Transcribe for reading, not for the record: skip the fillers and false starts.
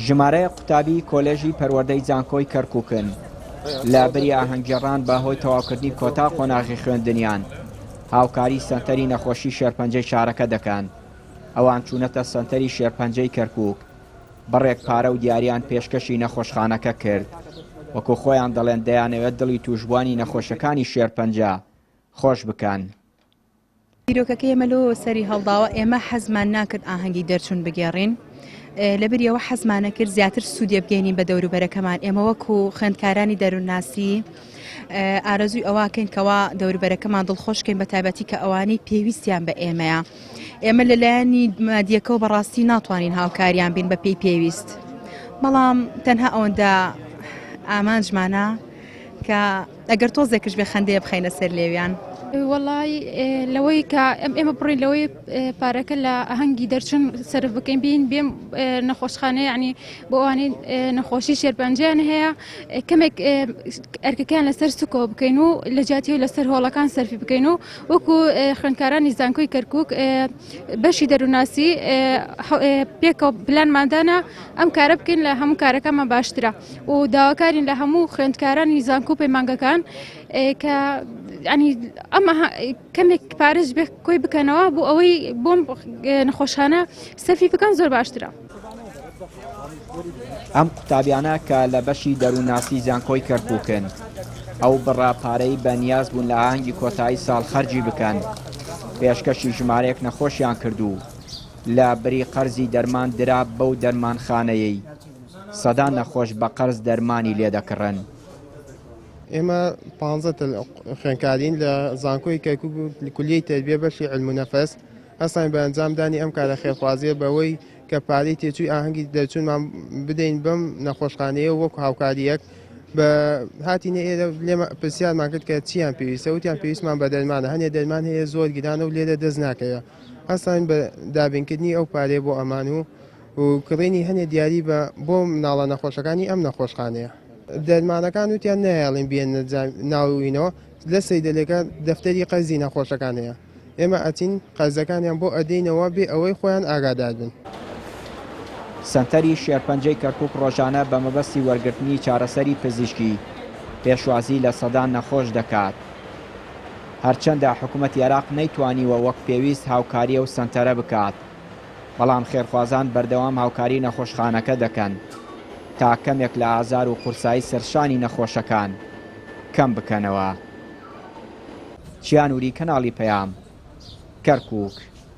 ژمارەیە قوتابی کۆلێژی پەروەردەی زانکۆی کەرکووکن لە بەری ئاهەنگگێڕان بەهۆی تەواوکردنی کۆتا قۆناغی خوێندنیان هاوکاری سەنتەری نەخۆشی شێرپەنجەی شارەکە دەکەن. ئەوان چوونەتە سەنتەری شێرپەنجەی کەرکووک بڕێک پارە و دیاریان پێشکەشی نەخۆشخانەکە کرد. وەکو خۆیان دەڵێن دەیانەوێت دڵی تووشبوانی نەخۆشەکانی شێرپەنجە خۆش بکەن. بیرۆکەکە ئێمە لۆ سەری هەڵداوە ئێمە حەزمان ناکرد ئاهەنگی دەرچوون بگێڕین لەبەریەوە حەزمانە کرد زیاتر سوودێ بگەینین بە دەوروبەرەکەمان. ئێمە وەکو خوێندکارانی دەروونناسی ئارەزووی ئەواکەین کەوا دەوروبەرەکەمان دڵخۆشکەین بە تایبەتی کە ئەوانەی پێویستیان بە ئێمەیە. ئێمە لەلایەنی مادیەکەەوە بەڕاستی ناتوانین هاوکاریان بین بە پێی پێویست، بەڵام تەنها ئەوەندە ئامانجمانە کە ئەگەر تۆزێکش بێ خەندەیە بخەینە سەر لێویان. وەڵی لەوەی کە ئێمە بڕین لەوەی پارەکە لە ئاهەنگی دەرچن سەرف بکەین بین بێم نەخۆشخانەیە ینی بۆ ئەوانەی نەخۆشی شێرپەنجیان هەیە کەمێک ئەرکەکان لەسەر سوکۆ بکەین و لە جیاتی و لەسەر هۆڵەکان سەرفی بکەین و وەکو خوێندکارانی زانکۆی کەرکووک بەشی دەرووناسی پێکەوە پلانماندانە ئەم کارە بکەین لە هەموو کارەکەمان باشترە و داواکارین لە هەموو خوێندکارانی زانکۆ پەیمانگەکان کە ینی ئەمە کەمێک پارێز بێ کۆی بکەنەوە بۆ ئەوەی بۆم نەخۆشخانە سەرفی بکەن زۆر باشترە. ئەم قوتابیانە کە لە بەشی دەروونناسی زانکۆی کەرکووکن ئەو بڕا پارەی بەنیاز بوون لە ئاهەنگی کۆتایی ساڵ خەرجی بکەن پێشکەشی ژمارەیەک نەخۆشیان کردو لە بری قەرزی دەرمان درا بەو دەرمانخانەیەی سەدان نەخۆش بە قەرز دەرمانی لێ دەکڕن. ئێمە 15 خوێندکارین لە زانکۆی کەرکووک کولیەی تەربیە بەشی علم و نەفەس هەستان بە ئەنجامدانی ئەم کارە خێرخوازیە بەوەی کە پارەی تێچووی ئاهەنگی دەرچوونمان بدەین بەم نەخۆشخانەیە وەکو هاوکاریەک بە هاتینە ئێرە لێمە پرسیارمان کرد کە چیان پێویستە وتیان پێویستمان بە دەرمانە هەنێ دەرمان هەیە زۆر گرانە و لێرە دەست ناکەوە. هەستان بە دابینکردنی ئەو پارەیە بۆ ئەمان و کڕینی هەنێ دیاری بۆ مناڵە نەخۆشەکانی ئەم نەخۆشخانەیە. دەرمانەکان وتیان نایڵین بێن ناوینەوە لە سەیدەلەکە دەفتەری قەرزی نەخۆشەکان هەیە. ئێمە ئەچین قەرزەکانیان بۆ ئەدەینەوە بێ ئەوەی خۆیان ئاگادار بن. سەنتەری شێرپەنجەی کەرکووک ڕۆژانە بە مەبەستی وەرگرتنی چارەسەری پزیشکی پێشوازی لە سەدان نەخۆش دەکات. هەرچەندە حکوومەتی عێراق نەیتوانیوە وەک پێویست هاوکاریە و سەنتەرە بکات، بەڵام خێرخوازان بەردەوام هاوکاری نەخۆشخانەکە دەکەن تا کەمێک لە ئازار و قورسایی سەرشانی نەخۆشەکان کەم بکەنەوە. چیانوری کەناڵی پەیام، کەرکووک.